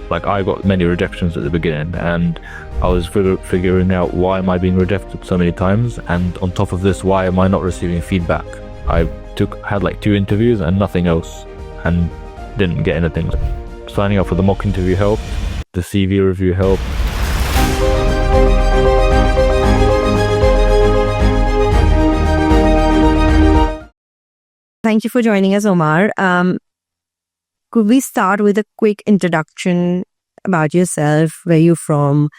Like, I got many rejections at the beginning, and I was figuring out, why am I being rejected so many times? And on top of this, why am I not receiving feedback? I had like 2 interviews and nothing else, and didn't get anything. Signing up for the mock interview helped. The CV review helped. Thank you for joining us, Omar. Could we start with a quick introduction about yourself, where you're from,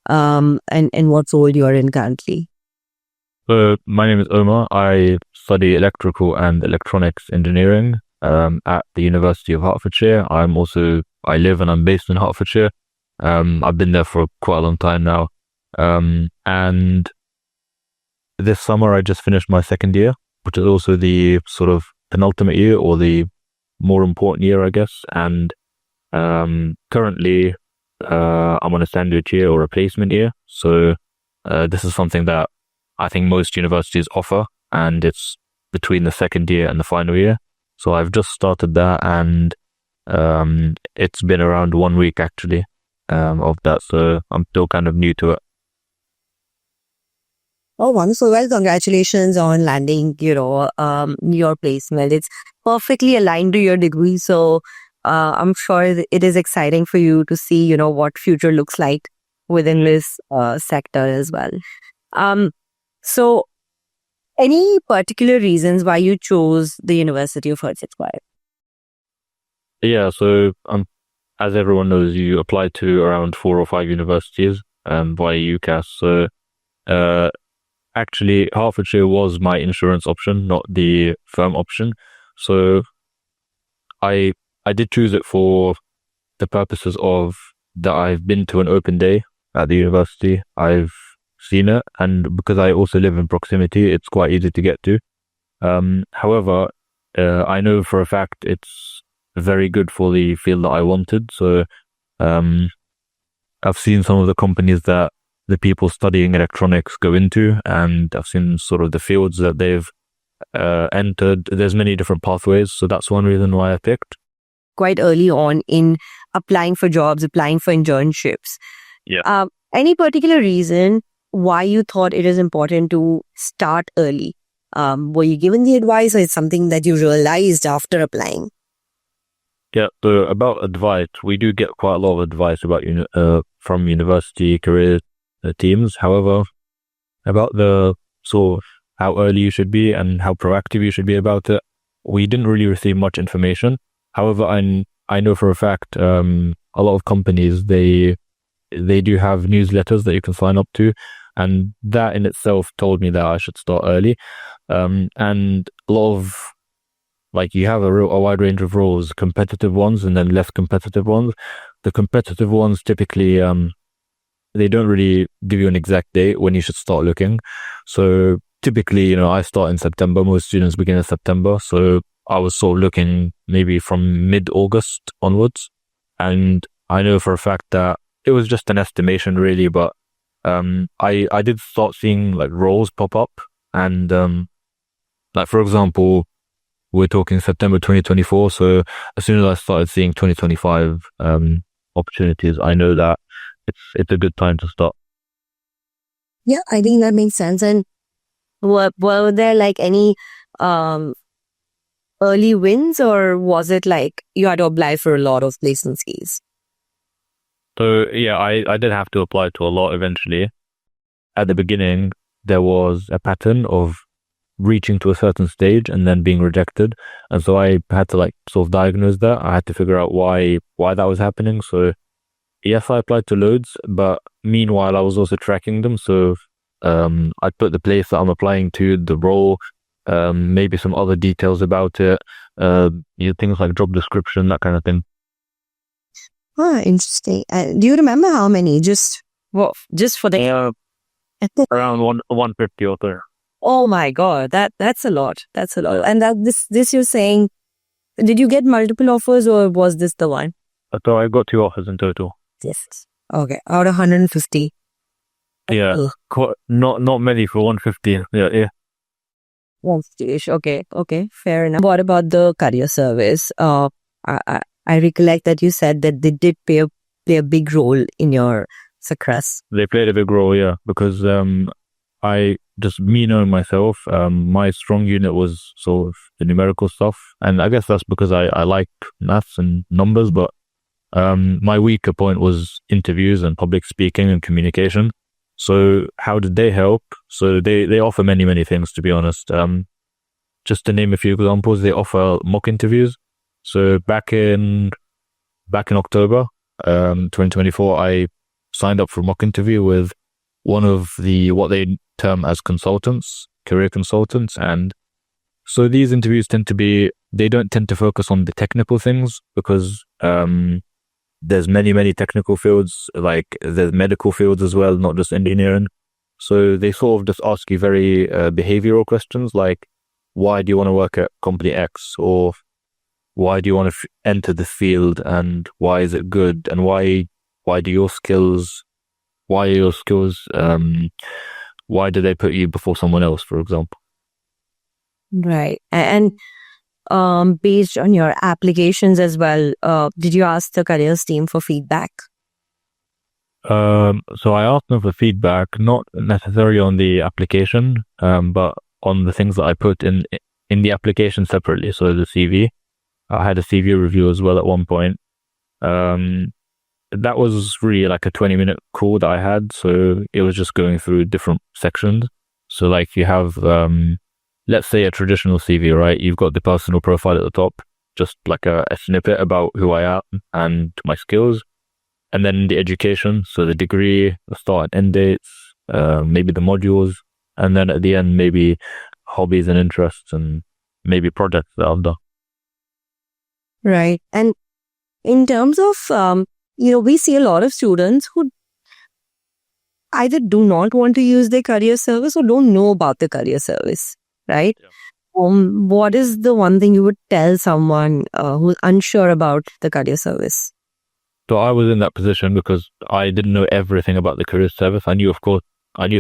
and what role you're in currently? So my name is Omar. I study electrical and electronics engineering at the University of Hertfordshire. I live and I'm based in Hertfordshire. I've been there for quite a long time now. And this summer I just finished my 2nd year, which is also the sort of penultimate year, or the more important year, I guess. And currently I'm on a standard year or replacement year. So this is something that I think most universities offer, and it's between the 2nd year and the final year. So I've just started that, and it's been around 1 week actually of that. So I'm still kind of new to it. Oh, wonderful. Well, congratulations on landing, your placement. It's perfectly aligned to your degree. So I'm sure it is exciting for you to see, what future looks like within this sector as well. So any particular reasons why you chose the University of Hertfordshire? Yeah, so as everyone knows, you apply to around 4 or 5 universities via UCAS. So actually, Hertfordshire was my insurance option, not the firm option. So I did choose it for the purposes of that I've been to an open day at the university. I've seen it, and because I also live in proximity, it's quite easy to get to. However, I know for a fact it's very good for the field that I wanted. So I've seen some of the companies that the people studying electronics go into, and I've seen sort of the fields that they've entered. There's many different pathways, so that's one reason why I picked. Quite early on in applying for jobs, applying for internships. Yeah. Any particular reason why you thought it is important to start early? Were you given the advice, or it's something that you realized after applying? Yeah, so about advice, we do get quite a lot of advice about from university career teams. However, about the sort of how early you should be and how proactive you should be about it, we didn't really receive much information. However, I know for a fact a lot of companies, they do have newsletters that you can sign up to, and that in itself told me that I should start early. And a lot of, like, you have a wide range of roles, competitive ones and then less competitive ones. The competitive ones typically they don't really give you an exact date when you should start looking. So typically, I start in September. Most students begin in September. So I was sort of looking maybe from mid-August onwards. And I know for a fact that it was just an estimation really, but I did start seeing like roles pop up. And like, for example, we're talking September 2024. So as soon as I started seeing 2025 opportunities, I know that it's a good time to start. Yeah, I think that makes sense. And were there like any early wins, or was it like you had to apply for a lot of placement schemes? So yeah, I did have to apply to a lot eventually. At the beginning, there was a pattern of reaching to a certain stage and then being rejected. And so I had to like sort of diagnose that. I had to figure out why that was happening. So yes, I applied to loads, but meanwhile I was also tracking them. So I put the place that I'm applying to, the role, maybe some other details about it, things like job description, that kind of thing. Interesting. Do you remember how many? Just for the around 150 or so. Oh my God, that's a lot. That's a lot. And this you're saying, did you get multiple offers, or was this the one? So I got 2 offers in total. Yes. Okay. Out of 150. Yeah. Not many for 150. Yeah. 150-ish. Okay. Fair enough. What about the career service? I recollect that you said that they did pay a play a big role in your success? They played a big role, yeah, because me knowing myself, my strong unit was sort of the numerical stuff, and I guess that's because I like maths and numbers, but my weaker point was interviews and public speaking and communication. So how did they help? So they offer many things, to be honest. Just to name a few examples, they offer mock interviews. So back in October 2024, I signed up for a mock interview with one of what they term as consultants, career consultants. And so these interviews they don't tend to focus on the technical things, because there's many technical fields, like there's medical fields as well, not just engineering. So they sort of just ask you very behavioral questions, like, why do you want to work at company X, or why do you want to enter the field, and why is it good, and why are your skills, why do they put you before someone else, for example? Right. And based on your applications as well, did you ask the careers team for feedback? So I asked them for feedback, not necessarily on the application, but on the things that I put in the application separately. So the CV, I had a CV review as well at one point. That was really like a 20-minute call that I had. So it was just going through different sections. So like you have, let's say a traditional CV, right? You've got the personal profile at the top, just like a snippet about who I am and my skills. And then the education, so the degree, the start and end dates, maybe the modules. And then at the end, maybe hobbies and interests, and maybe projects that I've done. Right. And in terms of, we see a lot of students who either do not want to use their career service or don't know about the career service, right? Yeah. What is the one thing you would tell someone who's unsure about the career service? So I was in that position because I didn't know everything about the career service. I knew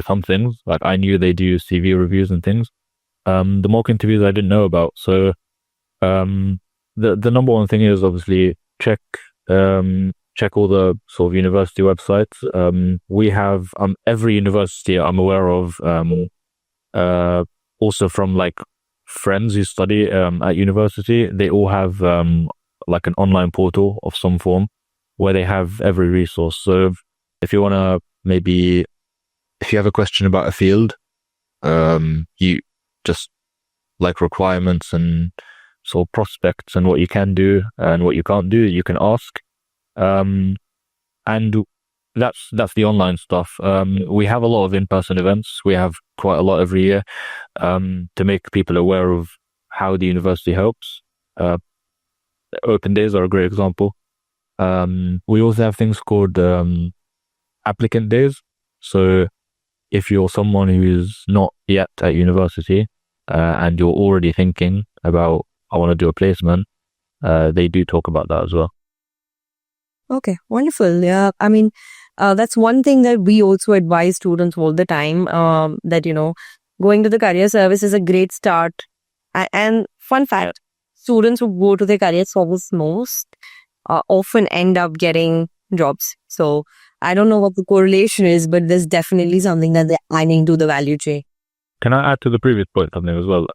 some things, like I knew they do CV reviews and things. The mock interviews I didn't know about. So the number one thing is obviously check all the sort of university websites. We have every university I'm aware of, also from like friends who study at university, they all have like an online portal of some form where they have every resource. So if you have a question about a field, you just like requirements and sort of prospects and what you can do and what you can't do, you can ask. And that's the online stuff. We have a lot of in-person events. We have quite a lot every year to make people aware of how the university helps. Open days are a great example. We also have things called applicant days. So if you're someone who's not yet at university and you're already thinking about, I want to do a placement, they do talk about that as well. Okay, wonderful. Yeah, I mean, that's one thing that we also advise students all the time, that, going to the career service is a great start. And fun fact, students who go to the career service most often end up getting jobs. So I don't know what the correlation is, but there's definitely something that they're adding to the value chain. Can I add to the previous point something as well?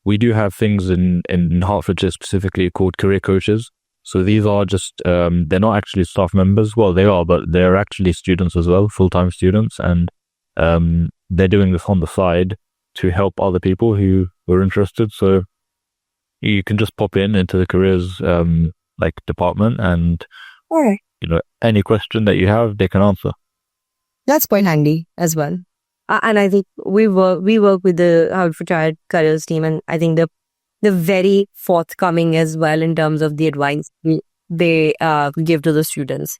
We do have things in Hertfordshire specifically called career coaches. So these are just, they're not actually staff members. Well, they are, but they're actually students as well, full-time students. And they're doing this on the side to help other people who are interested. So you can just pop into the careers department and, all right, any question that you have, they can answer. That's quite handy as well. And I think we work with the Hertfordshire careers team, and I think they're very forthcoming as well in terms of the advice they give to the students.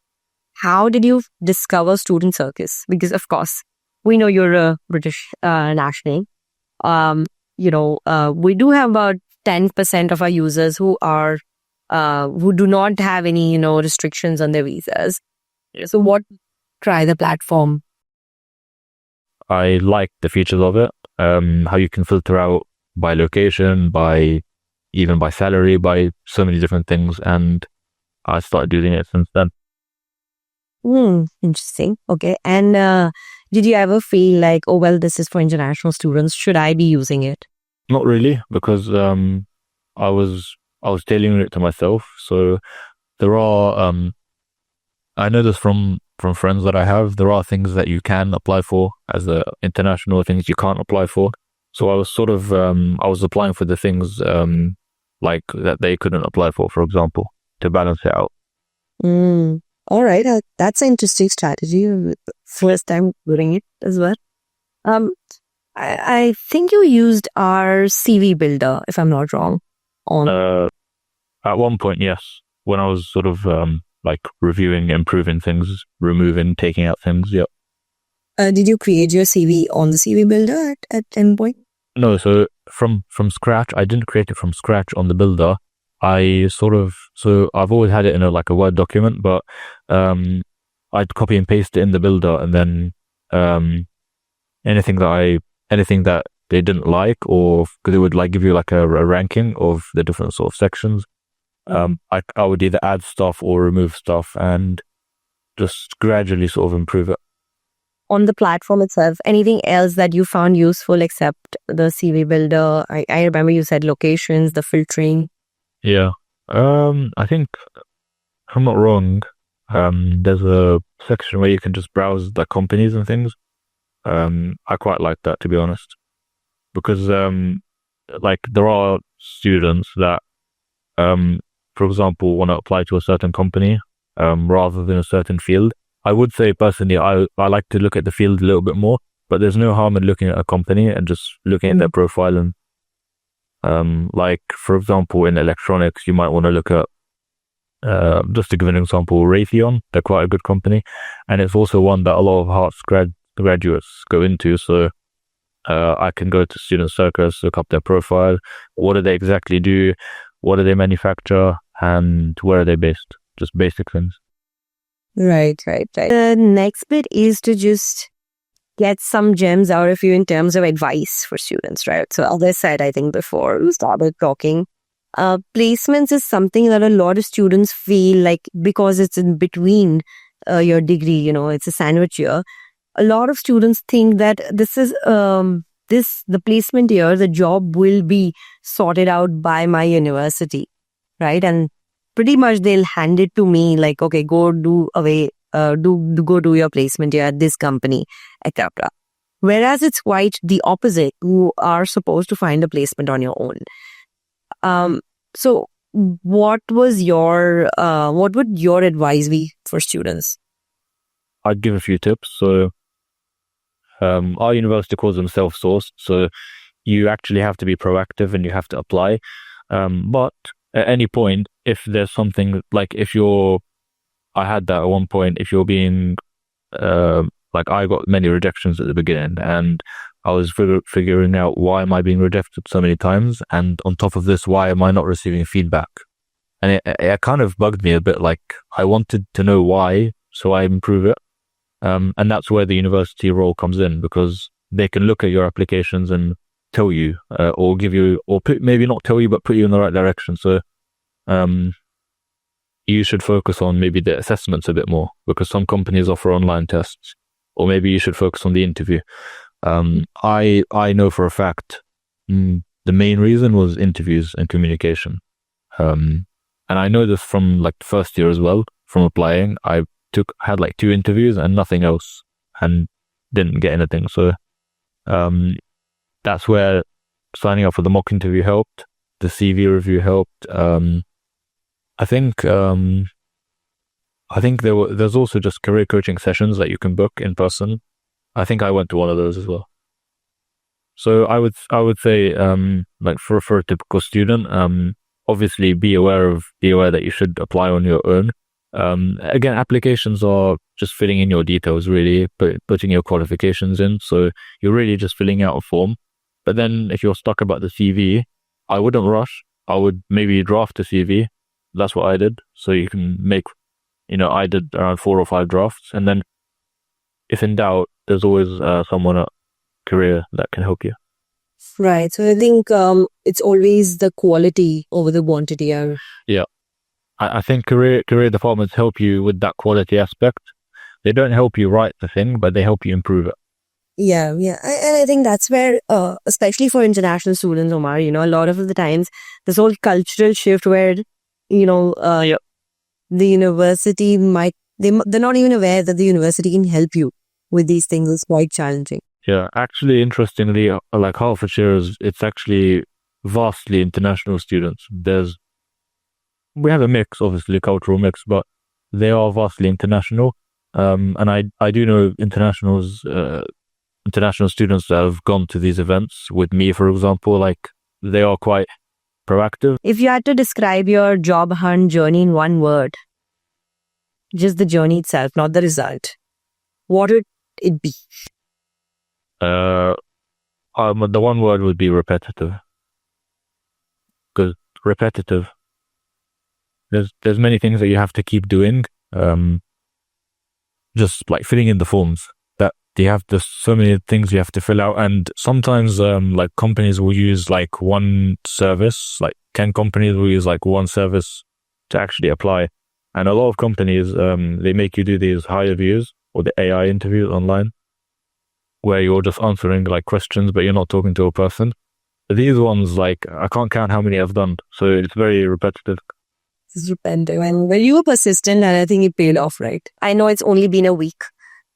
How did you discover Student Circus? Because of course, we know you're a British national. We do have about 10% of our users who do not have any, restrictions on their visas. So what, try the platform? I like the features of it. How you can filter out by location, even by salary, by so many different things. And I started using it since then. Interesting. Okay. And did you ever feel like, oh, well, this is for international students. Should I be using it? Not really, because I was I was tailoring it to myself. So there are I know this from friends that I have. There are things that you can apply for as international, things you can't apply for. So I was sort of I was applying for the things like that they couldn't apply for example, to balance it out. Mm. All right. That's an interesting strategy. First time doing it as well. Um, I think you used our CV Builder, if I'm not wrong. On At one point, yes, when I was sort of like reviewing, improving things, removing, taking out things. Yeah. Did you create your CV on the CV Builder at any point? No, so from scratch, I didn't create it from scratch on the builder. So I've always had it in like a Word document, but I'd copy and paste it in the builder, and then anything that they didn't like, or because it would like give you like a ranking of the different sort of sections. I would either add stuff or remove stuff, and just gradually sort of improve it. On the platform itself, anything else that you found useful except the CV Builder? I remember you said locations, the filtering. Yeah. I think, if I'm not wrong, there's a section where you can just browse the companies and things. I quite like that, to be honest, because like there are students that for example want to apply to a certain company rather than a certain field. I would say personally I like to look at the field a little bit more, but there's no harm in looking at a company and just looking at their profile. And like for example in electronics you might want to look at just to give an example, Raytheon. They're quite a good company, and it's also one that a lot of Hearts graduates go into. So I can go to Student Circus, look up their profile. What do they exactly do? What do they manufacture? And where are they based? Just basic things. Right. The next bit is to just get some gems out of you in terms of advice for students, right? So as I said, I think before we started talking, placements is something that a lot of students feel like, because it's in between your degree, it's a sandwich year. A lot of students think that this is the placement year, the job will be sorted out by my university, right? And pretty much they'll hand it to me like, okay, go do your placement year at this company, etc. Whereas it's quite the opposite. You are supposed to find a placement on your own. So what would your advice be for students? I'd give a few tips. So our university calls them self-sourced, so you actually have to be proactive and you have to apply. But at any point, if there's something like I had that at one point, if you're being like I got many rejections at the beginning, and I was figuring out why am I being rejected so many times, and on top of this, why am I not receiving feedback? And it kind of bugged me a bit. Like I wanted to know why, so I improve it. And that's where the university role comes in, because they can look at your applications and tell you, or give you, or maybe not tell you, but put you in the right direction. So, you should focus on maybe the assessments a bit more, because some companies offer online tests, or maybe you should focus on the interview. I know for a fact, the main reason was interviews and communication. And I know this from like the first year as well, from applying. I had like 2 interviews and nothing else, and didn't get anything. So that's where signing up for the mock interview helped. The CV review helped. I think there's also just career coaching sessions that you can book in person. I think I went to one of those as well. So I would say like for a typical student, obviously be aware that you should apply on your own. Again, applications are just filling in your details, really, putting your qualifications in. So you're really just filling out a form. But then if you're stuck about the CV, I wouldn't rush. I would maybe draft a CV. That's what I did. So you can make, I did around 4 or 5 drafts. And then if in doubt, there's always someone at Career that can help you. Right. So I think it's always the quality over the quantity. Yeah. I think career departments help you with that quality aspect. They don't help you write the thing, but they help you improve it. Yeah. And I think that's where, especially for international students, Omar, a lot of the times, this whole cultural shift where, Yeah. the university they're not even aware that the university can help you with these things is quite challenging. Yeah. Actually, interestingly, like Hertfordshire it's actually vastly international students. We have a mix, obviously, a cultural mix, but they are vastly international. And I do know international students that have gone to these events with me, for example, like they are quite proactive. If you had to describe your job hunt journey in one word, just the journey itself, not the result, what would it be? The one word would be repetitive. Because repetitive, there's many things that you have to keep doing. Just like filling in the forms that there's so many things you have to fill out, and sometimes like companies will use like one service, like 10 companies will use like one service to actually apply, and a lot of companies they make you do these higher views or the AI interviews online where you're just answering like questions but you're not talking to a person. These ones, like, I can't count how many I've done, so it's very repetitive. It's repetitive, and when you were persistent, and I think it paid off, right? I know it's only been a week,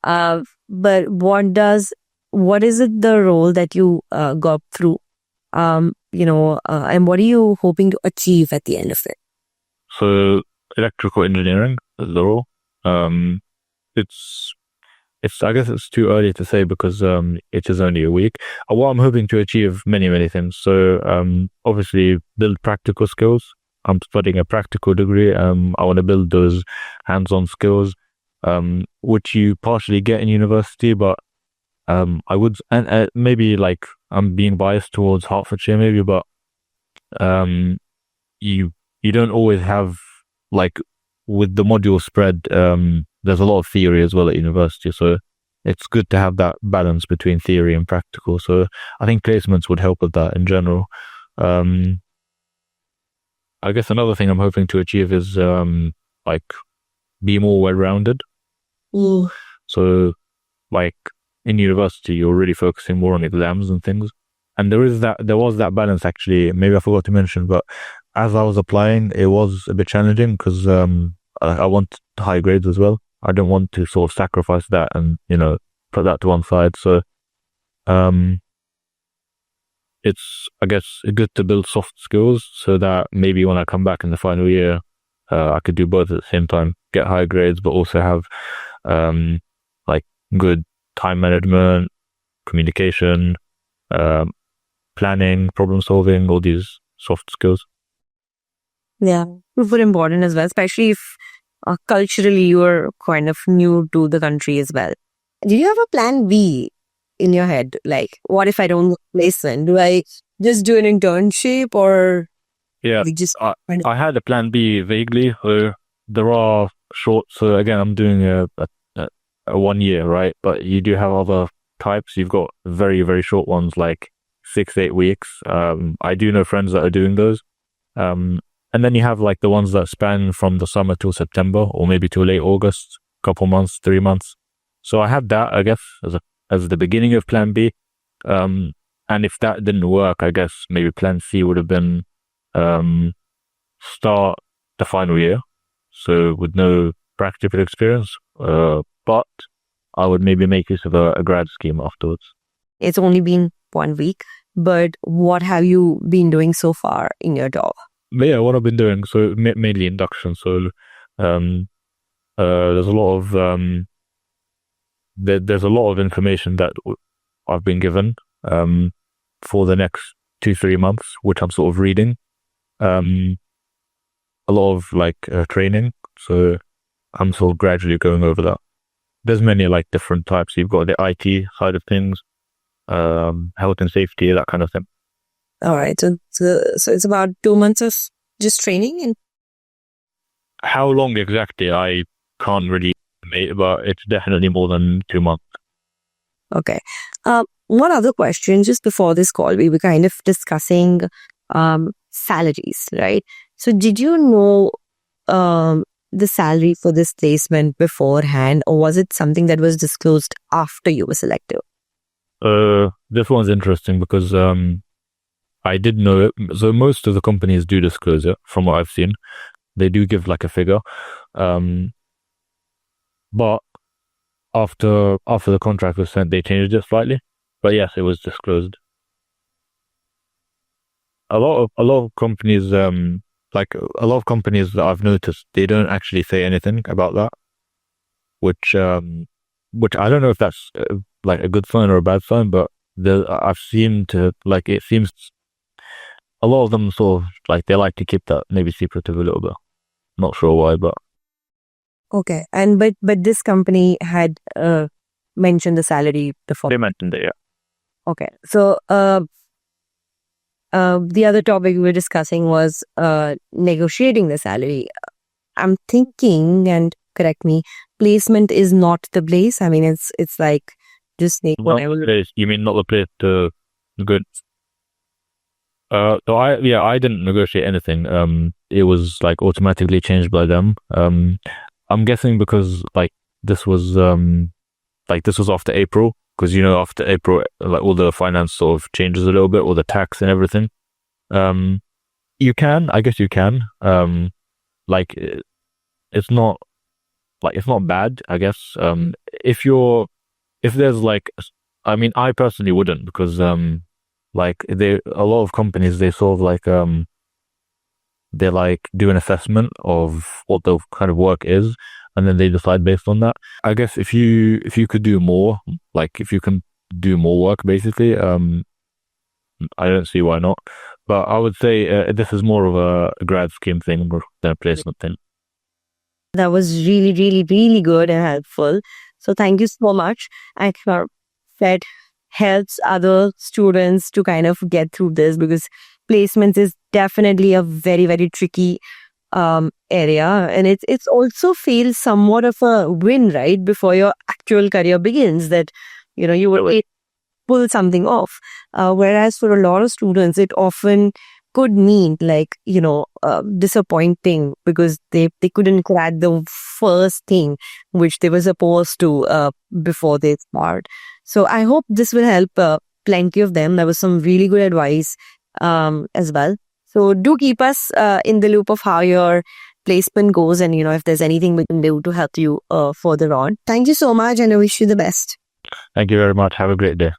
but what is it the role that you got through, and what are you hoping to achieve at the end of it? So electrical engineering is the role. I guess it's too early to say because it is only a week. What I'm hoping to achieve many things. So obviously build practical skills. I'm studying a practical degree. I want to build those hands-on skills, which you partially get in university, but I would, and maybe like I'm being biased towards Hertfordshire maybe, but you don't always have, like, with the module spread, there's a lot of theory as well at university, so it's good to have that balance between theory and practical. So I think placements would help with that in general. I guess another thing I'm hoping to achieve is like be more well-rounded. So like in university, you're really focusing more on exams and things. And there was that balance, actually. Maybe I forgot to mention, but as I was applying, it was a bit challenging because I want high grades as well. I don't want to sort of sacrifice that and, put that to one side. So it's, I guess, good to build soft skills so that maybe when I come back in the final year, I could do both at the same time, get high grades, but also have like good time management, communication, planning, problem solving, all these soft skills. Yeah, super important as well, especially if culturally you're kind of new to the country as well. Do you have a plan B in your head? Like, what if I don't get placement? Do I just do an internship or? Yeah, I had a plan B vaguely. There are short. So again, I'm doing a 1 year, right? But you do have other types. You've got very, very short ones, like 6-8 weeks. I do know friends that are doing those. And then you have like the ones that span from the summer till September, or maybe till late August, couple months, 3 months. So I had that, I guess, as the beginning of plan B. And if that didn't work, I guess maybe plan C would have been start the final year, so with no practical experience, but I would maybe make use of a grad scheme afterwards. It's only been 1 week, but what have you been doing so far in your job? Yeah, what I've been doing, so mainly induction. So there's a lot of there's a lot of information that I've been given for the next 2-3 months, which I'm sort of reading. A lot of like training, so I'm sort of gradually going over that. There's many like different types. You've got the IT side of things, health and safety, that kind of thing. All right, so it's about 2 months of just training. And how long exactly, I can't really estimate, but it's definitely more than 2 months. Okay. One other question, just before this call, we were kind of discussing salaries, right? So did you know the salary for this placement beforehand, or was it something that was disclosed after you were selected? This one's interesting because I did know it. So most of the companies do disclose it, from what I've seen. They do give like a figure. But after the contract was sent, they changed it slightly. But yes, it was disclosed. A lot of companies, like a lot of companies that I've noticed, they don't actually say anything about that, which I don't know if that's like a good sign or a bad sign, but I've seen to like it seems a lot of them sort of like they like to keep that maybe secretive a little bit. Not sure why, but Okay, and but this company had mentioned the salary before. they mentioned it. Yeah. Okay, so the other topic we were discussing was negotiating the salary. I'm thinking, and correct me, placement is not the place. I mean, it's like just Not the place. You mean not the place to good? So I didn't negotiate anything. It was like automatically changed by them. I'm guessing because like this was after April, because after April like all the finance sort of changes a little bit, all the tax and everything. I guess you can. Like it's not bad, I guess. If there's like, I mean, I personally wouldn't because like a lot of companies they sort of like they like do an assessment of what the kind of work is, and then they decide based on that. I guess if you could do more, like if you can do more work, basically, I don't see why not. But I would say this is more of a grad scheme thing than a placement thing. That was really, really, really good and helpful. So thank you so much. I that helps other students to kind of get through this, because placements is definitely a very, very tricky area, and it's also feels somewhat of a win right before your actual career begins, that you will pull something off. Whereas for a lot of students, it often could mean like disappointing because they couldn't crack the first thing which they were supposed to before they start. So I hope this will help plenty of them. There was some really good advice as well. So do keep us in the loop of how your placement goes, and if there's anything we can do to help you further on. Thank you so much, and I wish you the best. Thank you very much. Have a great day.